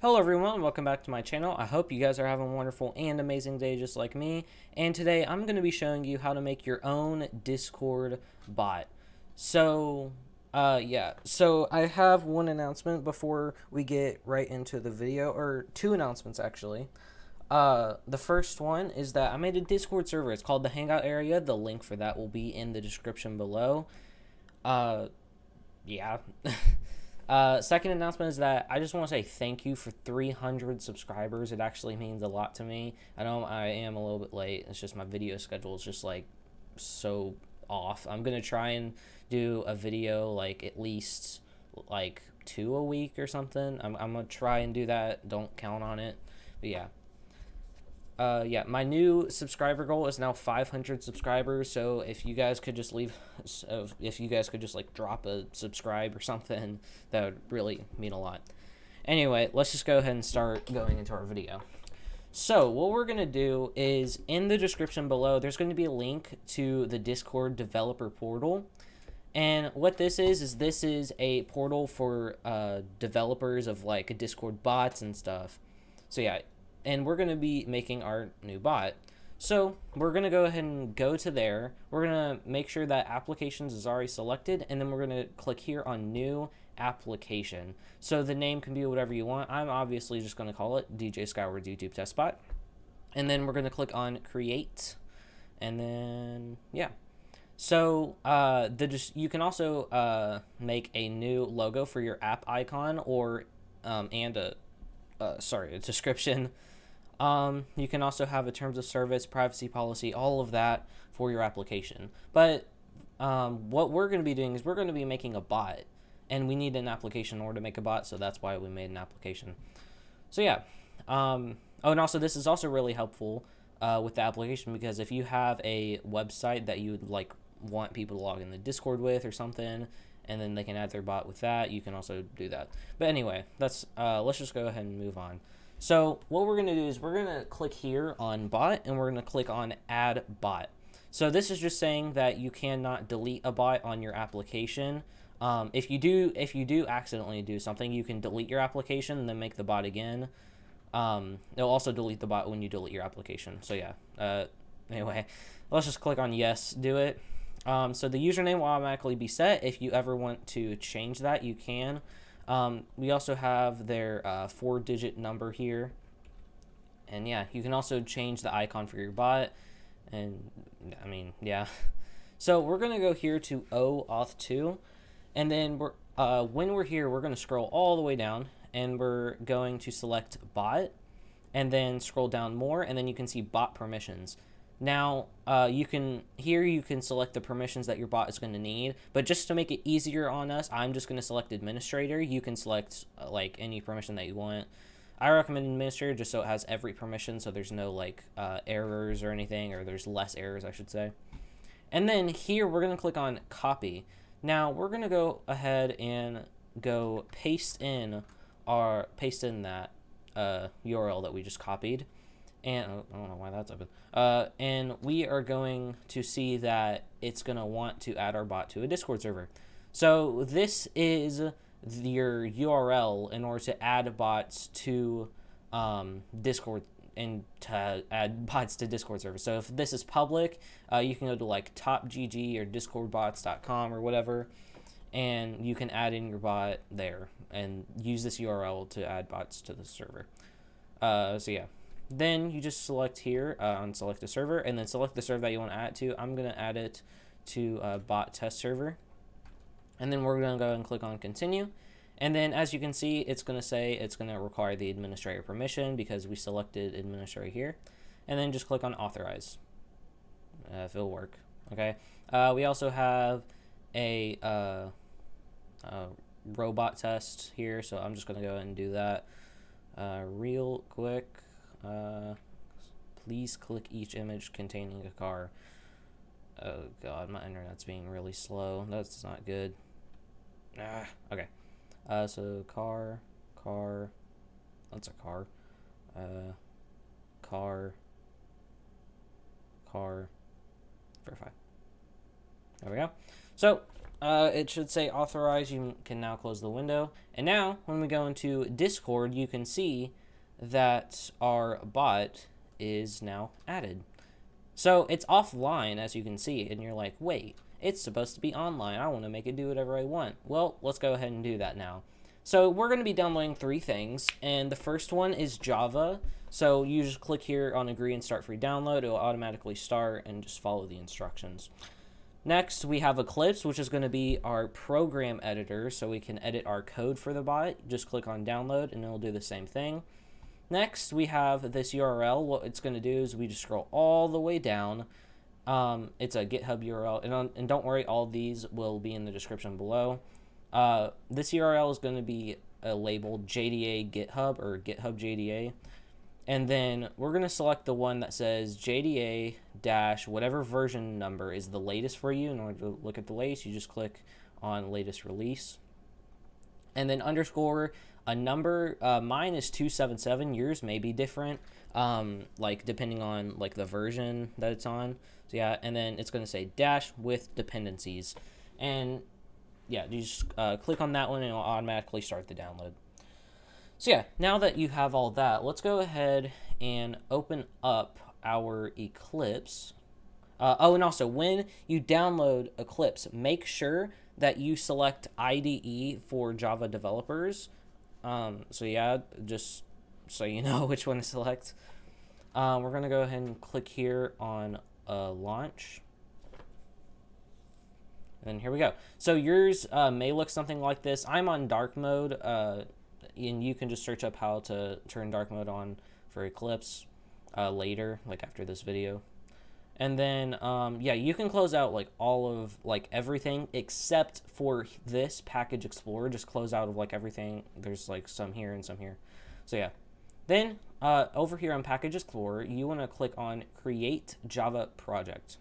Hello everyone, welcome back to my channel. I hope you guys are having a wonderful and amazing day just like me. And today I'm going to be showing you how to make your own Discord bot. So I have one announcement before we get right into the video, or two announcements actually. The first one is that I made a Discord server. It's called the Hangout Area. The link for that will be in the description below. Yeah. Second announcement is that I just want to say thank you for 300 subscribers. It actually means a lot to me. I know I am a little bit late. It's just my video schedule is just like so off. I'm going to try and do a video like at least like 2 a week or something. I'm going to try and do that. Don't count on it. But yeah. My new subscriber goal is now 500 subscribers. So if you guys could just like drop a subscribe or something, that would really mean a lot. Anyway, let's just go ahead and start going into our video. So what we're going to do is in the description below, there's going to be a link to the Discord developer portal. And what this is a portal for developers of like Discord bots and stuff. So yeah. And we're going to be making our new bot. So we're going to go ahead and go to there. We're going to make sure that applications is already selected, and then we're going to click here on new application. So the name can be whatever you want. I'm obviously just going to call it DJ Skyward's YouTube test bot. And then we're going to click on create, and then yeah. So you can also make a new logo for your app icon, or and a description. You can also have a terms of service, privacy policy, all of that for your application. But what we're going to be doing is we're going to be making a bot, and we need an application in order to make a bot, so that's why we made an application. So yeah. Oh, and also this is also really helpful with the application, because if you have a website that you would like want people to log in the Discord with or something, and then they can add their bot with that, you can also do that. But anyway, let's just go ahead and move on. So what we're going to do is we're going to click here on bot, and we're going to click on add bot. So this is just saying that you cannot delete a bot on your application. If you do accidentally do something, you can delete your application and then make the bot again. It'll also delete the bot when you delete your application. So yeah. Anyway, let's just click on yes, do it. So the username will automatically be set. If you ever want to change that, you can. We also have their 4-digit number here. And yeah, you can also change the icon for your bot. And I mean, yeah. So we're going to go here to OAuth 2. And then when we're here, we're going to scroll all the way down. And we're going to select bot. And then scroll down more. And then you can see bot permissions. Now, you can select the permissions that your bot is going to need, but just to make it easier on us, I'm just going to select administrator. You can select like any permission that you want. I recommend administrator just so it has every permission, so there's no like errors or anything, or there's less errors, I should say. And then here we're going to click on copy. Now we're going to go ahead and go paste in that URL that we just copied. And I don't know why that's open. And we are going to see that it's going to want to add our bot to a Discord server. So this is your URL in order to add bots to Discord, and to add bots to Discord server. So if this is public, you can go to like topgg or discordbots.com or whatever, and you can add in your bot there and use this URL to add bots to the server. So yeah. Then you just select here on select a server, and then select the server that you want to add it to. I'm going to add it to bot test server. And then we're going to go and click on continue. And then as you can see, it's going to say it's going to require the administrator permission because we selected administrator here. And then just click on authorize if it'll work. Okay. We also have a robot test here, so I'm just going to go ahead and do that real quick. Please click each image containing a car. Oh god, my internet's being really slow. That's not good. Okay. So car, that's a car. Car, verify. There we go. So it should say authorize. You can now close the window. And now, when we go into Discord, you can see that our bot is now added. So it's offline, as you can see, and you're like, wait, it's supposed to be online. I want to make it do whatever I want. Well, let's go ahead and do that now. So we're going to be downloading 3 things, and the first one is Java. So you just click here on agree and start free download. It will automatically start, and just follow the instructions. Next, we have Eclipse, which is going to be our program editor, so we can edit our code for the bot. Just click on download, and it'll do the same thing. Next, we have this URL. What it's going to do is we just scroll all the way down. It's a GitHub URL, and don't worry, all these will be in the description below. This URL is going to be labeled JDA GitHub or GitHub JDA. And then we're going to select the one that says JDA dash whatever version number is the latest for you. In order to look at the latest, you just click on latest release. And then underscore a number. Mine is 277. Yours may be different, like depending on like the version that it's on. So yeah, and then it's going to say dash with dependencies. And yeah, you just click on that one and it'll automatically start the download. So yeah, now that you have all that, let's go ahead and open up our Eclipse. Oh, and also, when you download Eclipse, make sure that you select IDE for Java developers. So yeah, just so you know which one to select. We're going to go ahead and click here on launch. And here we go. So yours may look something like this. I'm on dark mode. And you can just search up how to turn dark mode on for Eclipse later, like after this video. And then, yeah, you can close out like all of like everything except for this Package Explorer. Just close out of like everything. There's like some here and some here. So yeah. Then over here on Package Explorer, you want to click on Create Java Project.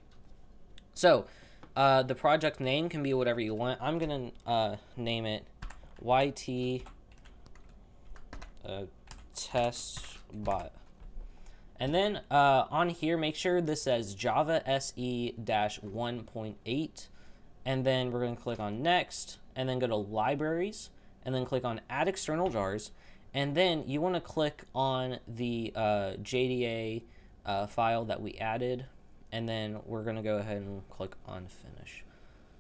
So the project name can be whatever you want. I'm going to name it YT test bot. And then on here, make sure this says Java SE-1.8. And then we're going to click on Next, and then go to Libraries, and then click on Add External Jars. And then you want to click on the JDA file that we added, and then we're going to go ahead and click on Finish.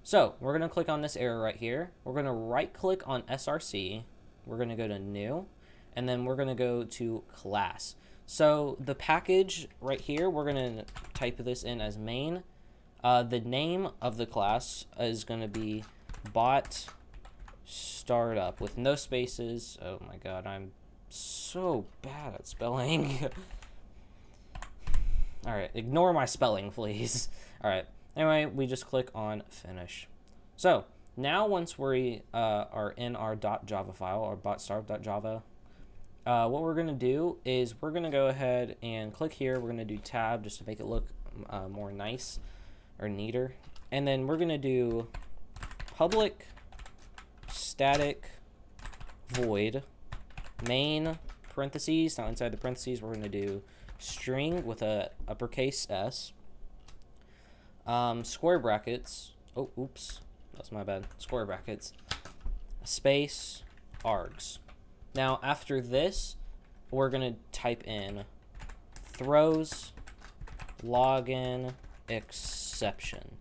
So we're going to click on this arrow right here. We're going to right-click on SRC. We're going to go to New, and then we're going to go to Class. So the package right here, we're going to type this in as main. The name of the class is going to be bot startup with no spaces. Oh my god, I'm so bad at spelling. Alright, ignore my spelling, please. Alright, anyway, we just click on Finish. So now once we are in our .java file, our bot startup.java, what we're going to do is we're going to go ahead and click here. We're going to do tab just to make it look more nice or neater. And then we're going to do public static void main parentheses. Now inside the parentheses, we're going to do string with a uppercase S, square brackets. Oh, oops, that's my bad. Square brackets, space, args. Now, after this, we're going to type in throws login exception.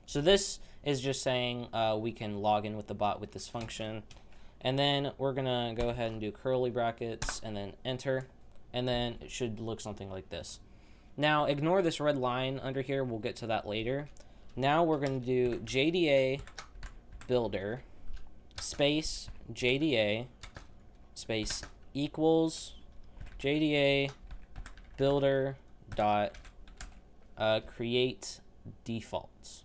So this is just saying we can log in with the bot with this function. And then we're going to go ahead and do curly brackets and then enter. And then it should look something like this. Now, ignore this red line under here. We'll get to that later. Now we're going to do JDA builder space JDA space equals JDA builder dot create defaults.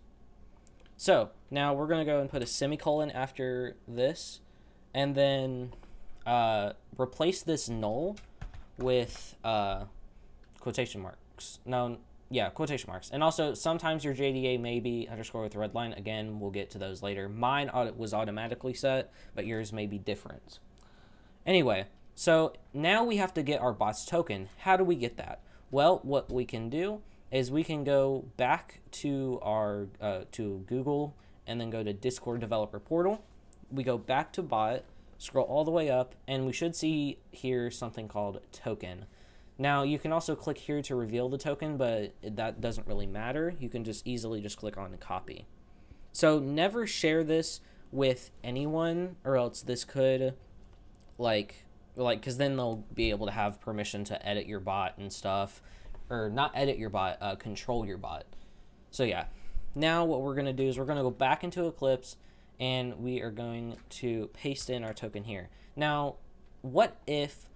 So now we're going to go and put a semicolon after this, and then replace this null with quotation marks. No, yeah, quotation marks. And also sometimes your JDA may be underscore with a red line. Again, we'll get to those later. Mine was automatically set, but yours may be different. Anyway, so now we have to get our bot's token. How do we get that? Well, what we can do is we can go back to our to Google, and then go to Discord Developer Portal. We go back to bot, scroll all the way up, and we should see here something called token. Now, you can also click here to reveal the token, but that doesn't really matter. You can just easily just click on copy. So never share this with anyone, or else this could, because then they'll be able to have permission to edit your bot and stuff. Or not edit your bot, control your bot. So yeah, now what we're going to do is we're going to go back into Eclipse, and we are going to paste in our token here. Now, what if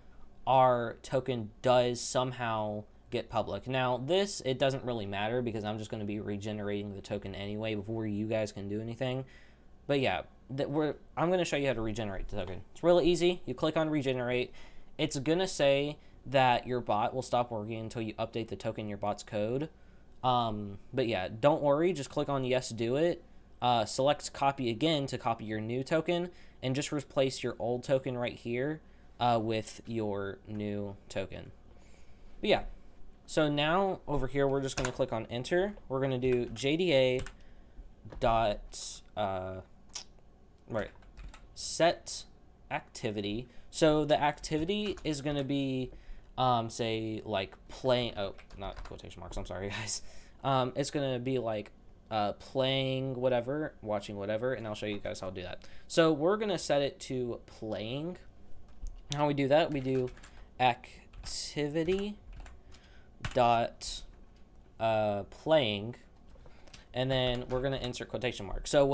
our token does somehow get public? Now, it doesn't really matter because I'm just going to be regenerating the token anyway before you guys can do anything. But yeah, I'm going to show you how to regenerate the token. It's really easy. You click on regenerate. It's going to say that your bot will stop working until you update the token in your bot's code. But yeah, don't worry. Just click on yes, do it. Select copy again to copy your new token, and just replace your old token right here with your new token. But yeah, so now over here we're just going to click on enter. We're going to do JDA dot set activity. So the activity is going to be say like playing, oh, not quotation marks, I'm sorry guys. It's going to be like playing whatever, watching whatever, and I'll show you guys how to do that. So we're going to set it to playing. How we do that, we do activity dot playing, and then we're going to insert quotation marks. So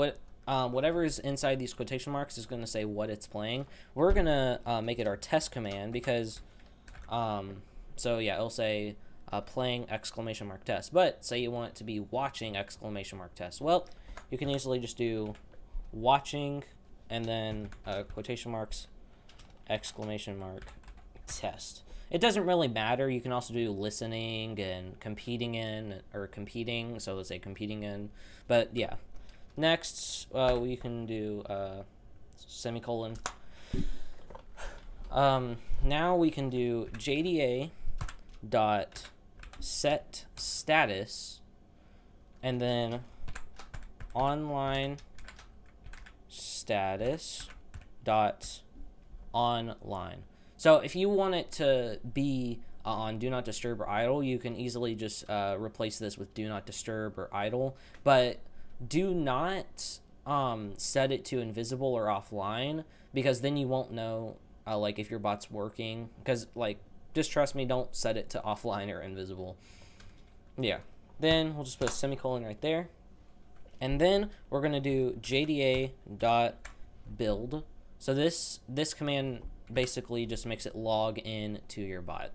whatever is inside these quotation marks is going to say what it's playing. We're going to make it our test command because so yeah, it'll say playing exclamation mark test, but say you want it to be watching exclamation mark test. Well, you can easily just do watching and then quotation marks exclamation mark test. It doesn't really matter. You can also do listening and competing in, or competing, so let's say competing in. But yeah, next we can do semicolon. Now we can do JDA dot set status, and then online status dot online. So if you want it to be on do not disturb or idle, you can easily just replace this with do not disturb or idle, but do not set it to invisible or offline, because then you won't know like if your bot's working, because like, just trust me, don't set it to offline or invisible. Yeah, then we'll just put a semicolon right there, and then we're going to do JDA dot build. So this command basically just makes it log in to your bot.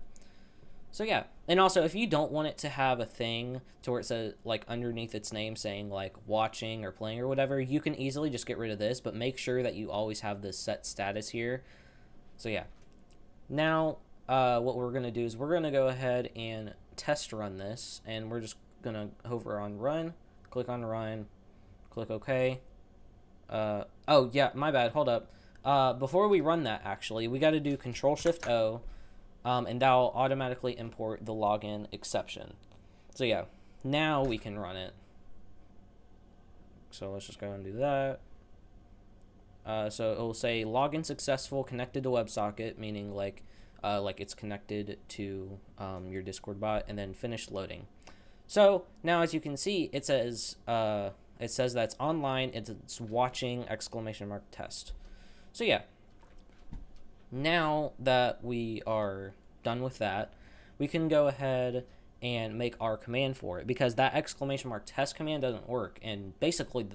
So yeah, and also if you don't want it to have a thing to where it says like underneath its name saying like watching or playing or whatever, you can easily just get rid of this, but make sure that you always have this set status here. So yeah, now what we're going to do is we're going to go ahead and test run this, and we're just going to hover on run, click on run, click OK. Oh yeah, my bad, hold up. Before we run that, actually, we got to do Control-Shift-O, and that'll automatically import the login exception. So yeah, now we can run it. So let's just go and do that. So it will say login successful, connected to WebSocket, meaning like it's connected to your Discord bot, and then finish loading. So now, as you can see, it says that it's online, it's watching exclamation mark test. So yeah, now that we are done with that, we can go ahead and make our command for it, because that exclamation mark test command doesn't work, and basically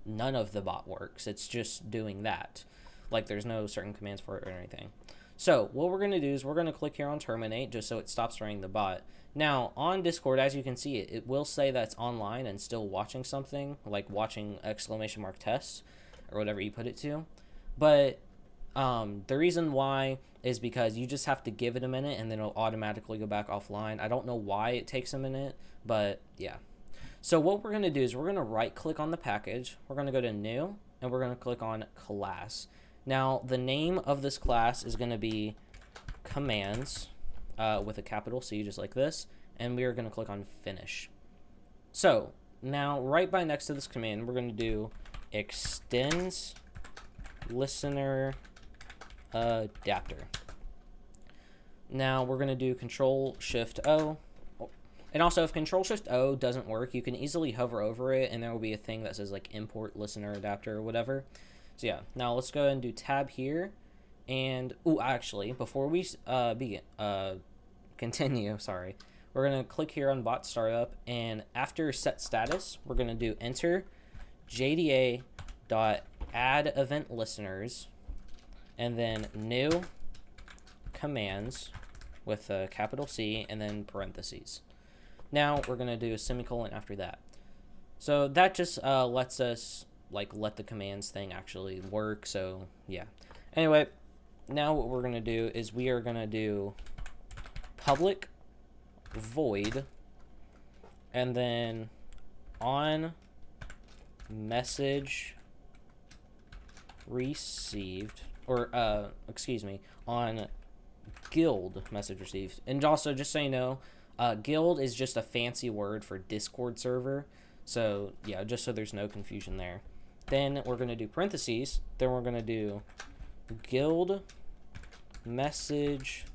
none of the bot works. It's just doing that. Like, there's no certain commands for it or anything. So what we're going to do is we're going to click here on terminate, just so it stops running the bot. Now on Discord, as you can see, it will say that it's online and still watching something, like watching exclamation mark test or whatever you put it to. But the reason why is because you just have to give it a minute, and then it'll automatically go back offline. I don't know why it takes a minute, but yeah. So what we're going to do is we're going to right click on the package, we're going to go to new, and we're going to click on class. Now the name of this class is going to be commands with a capital C, just like this, and we are going to click on finish. So now right by next to this command, we're going to do extends listener adapter. Now we're going to do Control-Shift-O. And also, if Control-Shift-O doesn't work, you can easily hover over it, and there will be a thing that says, like, Import Listener Adapter or whatever. So, yeah. Now, let's go ahead and do Tab here. And, actually, before we continue, sorry, we're going to click here on Bot Startup, and after Set Status, we're going to do Enter JDA.add event listeners, and then New Commands with a capital C, and then parentheses. Now we're going to do a semicolon after that. So that just lets us let the commands thing actually work. So yeah. Anyway, now what we're going to do is we are going to do public void and then on message received, or excuse me, on guild message received. And also, just so you know, guild is just a fancy word for Discord server. So yeah, just so there's no confusion there. Then we're going to do parentheses. Then we're going to do guild message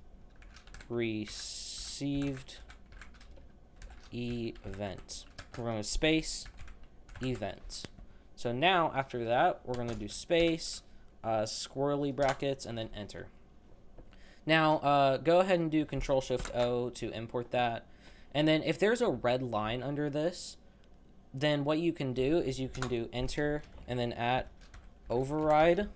received event. We're going to space event. So now after that, we're going to do space, squirrely brackets, and then enter. Now, go ahead and do Control-Shift-O to import that. And then if there's a red line under this, then what you can do is you can do enter and then @override,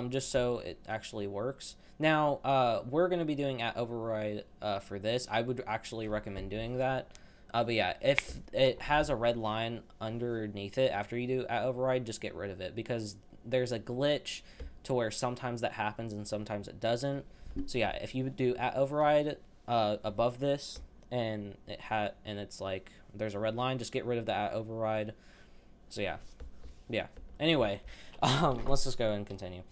just so it actually works. Now, we're going to be doing @override for this. I would actually recommend doing that. But yeah, if it has a red line underneath it after you do @override, just get rid of it, because there's a glitch to where sometimes that happens and sometimes it doesn't. So yeah, if you do @override above this and it's like there's a red line, just get rid of the @override. So yeah. Anyway, let's just go and continue.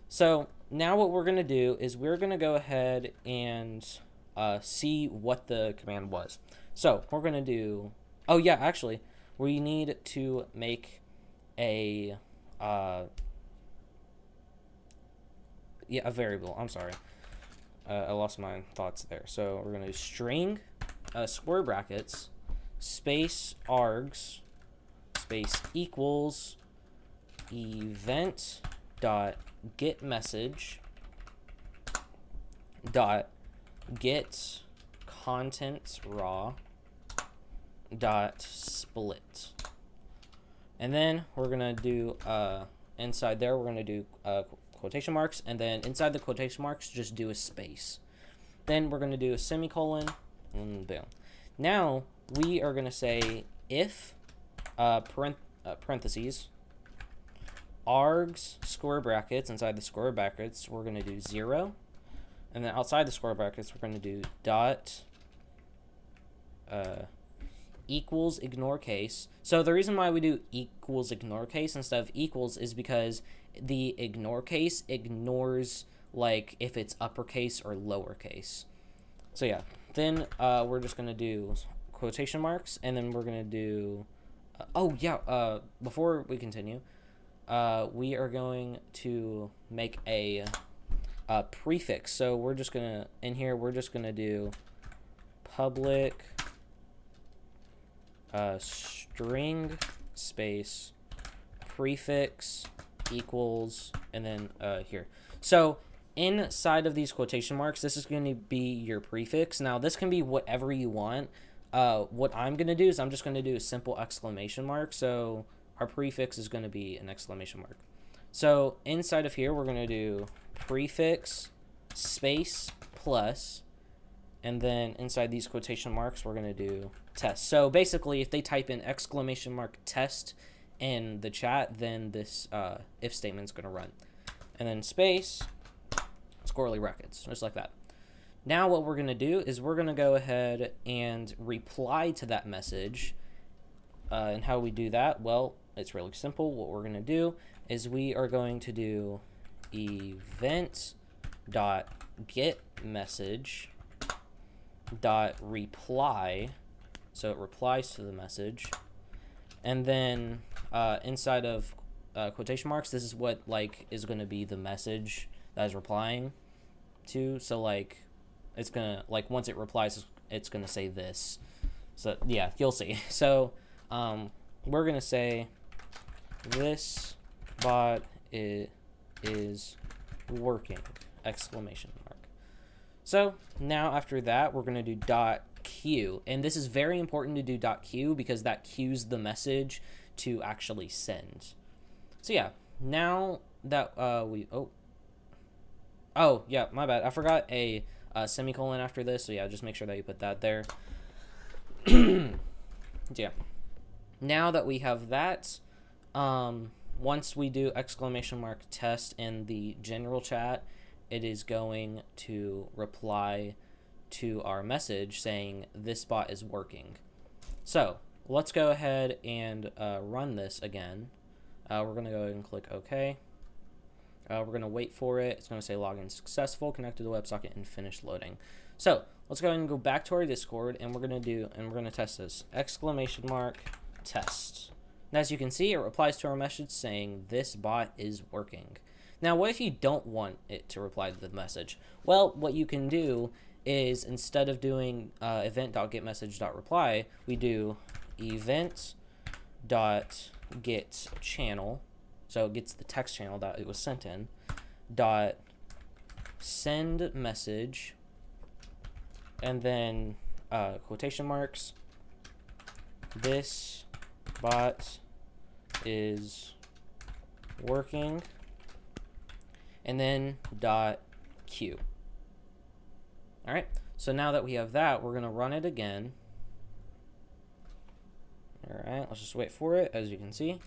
So now what we're gonna do is we're gonna go ahead and see what the command was. So we're gonna do. Oh yeah, actually, we need to make a a variable. I'm sorry. I lost my thoughts there. So we're going to do string, square brackets, space args, space equals, event dot get message dot get contents raw dot split. And then we're going to do, inside there, we're going to do quotation marks, and then inside the quotation marks, just do a space. Then we're going to do a semicolon, and boom. Now, we are going to say if, parentheses, args, square brackets, inside the square brackets, we're going to do 0. And then outside the square brackets, we're going to do dot, equals ignore case. So the reason why we do equals ignore case instead of equals is because the ignore case ignores like if it's uppercase or lowercase. So yeah, then we're just gonna do quotation marks, and then we're gonna do before we continue, we are going to make a prefix. So we're just gonna we're just gonna do public string space prefix equals, and then here. So inside of these quotation marks, this is going to be your prefix. Now this can be whatever you want. What I'm going to do is I'm just going to do a simple exclamation mark. So our prefix is going to be an exclamation mark. So inside of here, we're going to do prefix space plus, and then inside these quotation marks, we're going to do test. So basically, if they type in exclamation mark test in the chat, then this if statement is going to run. And then space, squirrely brackets, just like that. Now what we're going to do is we're going to go ahead and reply to that message. And how we do that? Well, it's really simple. What we're going to do is we are going to do event.getMessage.reply. So it replies to the message. And then inside of quotation marks, this is what like is going to be the message that is replying to. So like it's gonna, like, once it replies, it's gonna say this. So yeah, you'll see. So we're gonna say this bot is working, exclamation mark. So now after that, we're gonna do .q, and this is very important to do .q because that queues the message to actually send. So yeah, now that oh yeah, my bad, I forgot a semicolon after this, so yeah, just make sure that you put that there. Yeah, now that we have that, once we do exclamation mark test in the general chat, it is going to reply to our message saying this bot is working. So let's go ahead and run this again. We're gonna go ahead and click OK. We're gonna wait for it. It's gonna say login successful, connect to the WebSocket, and finish loading. So let's go ahead and go back to our Discord, and we're gonna test this exclamation mark test. And as you can see, it replies to our message saying this bot is working. Now, what if you don't want it to reply to the message? Well, what you can do is, instead of doing event.getMessage.reply, we do event.getChannel, so it gets the text channel that it was sent in, dot send message, and then quotation marks, this bot is working, and then dot q. All right, so now that we have that, we're gonna run it again. All right, let's just wait for it, as you can see.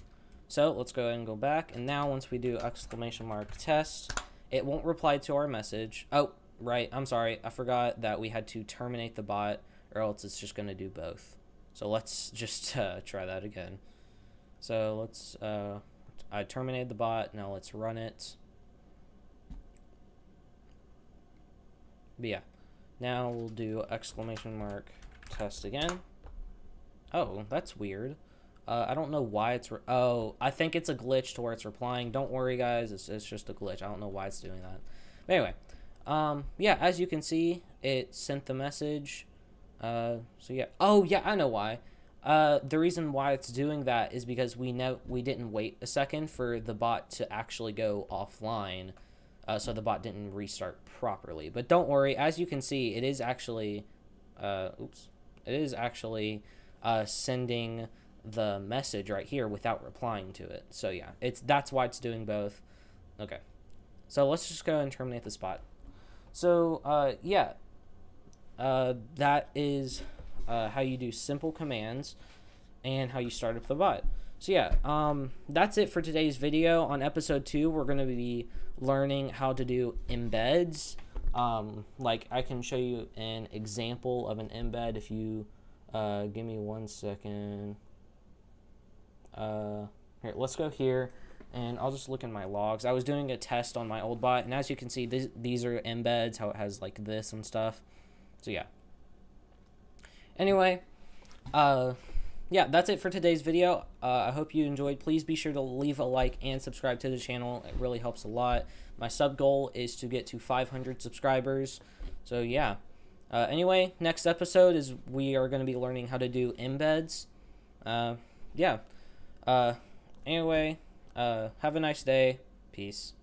So let's go ahead and go back, and now once we do exclamation mark test, it won't reply to our message. Oh, right, I'm sorry, I forgot that we had to terminate the bot, or else it's just gonna do both. So let's just try that again. So let's, I terminated the bot, now let's run it. But yeah, now we'll do exclamation mark test again. Oh, that's weird. I don't know why it's, oh, I think it's a glitch to where it's replying. Don't worry, guys, it's just a glitch. I don't know why it's doing that. But anyway, yeah, as you can see, it sent the message. So yeah, oh yeah, I know why. The reason why it's doing that is because we didn't wait a second for the bot to actually go offline, so the bot didn't restart properly. But don't worry, as you can see, it is actually, sending the message right here without replying to it. So yeah, that's why it's doing both. Okay, so let's just go and terminate the bot. So yeah, that is how you do simple commands and how you start up the bot. So yeah, that's it for today's video. On episode 2, we're going to be learning how to do embeds. Like, I can show you an example of an embed if you give me 1 second. Here, let's go here, and I'll just look in my logs. I was doing a test on my old bot, and as you can see, these are embeds, how it has like this and stuff. So yeah. Anyway, yeah, that's it for today's video. I hope you enjoyed. Please be sure to leave a like and subscribe to the channel. It really helps a lot. My sub goal is to get to 500 subscribers. So yeah. Anyway, next episode is we are going to be learning how to do embeds. Yeah. Anyway, have a nice day. Peace.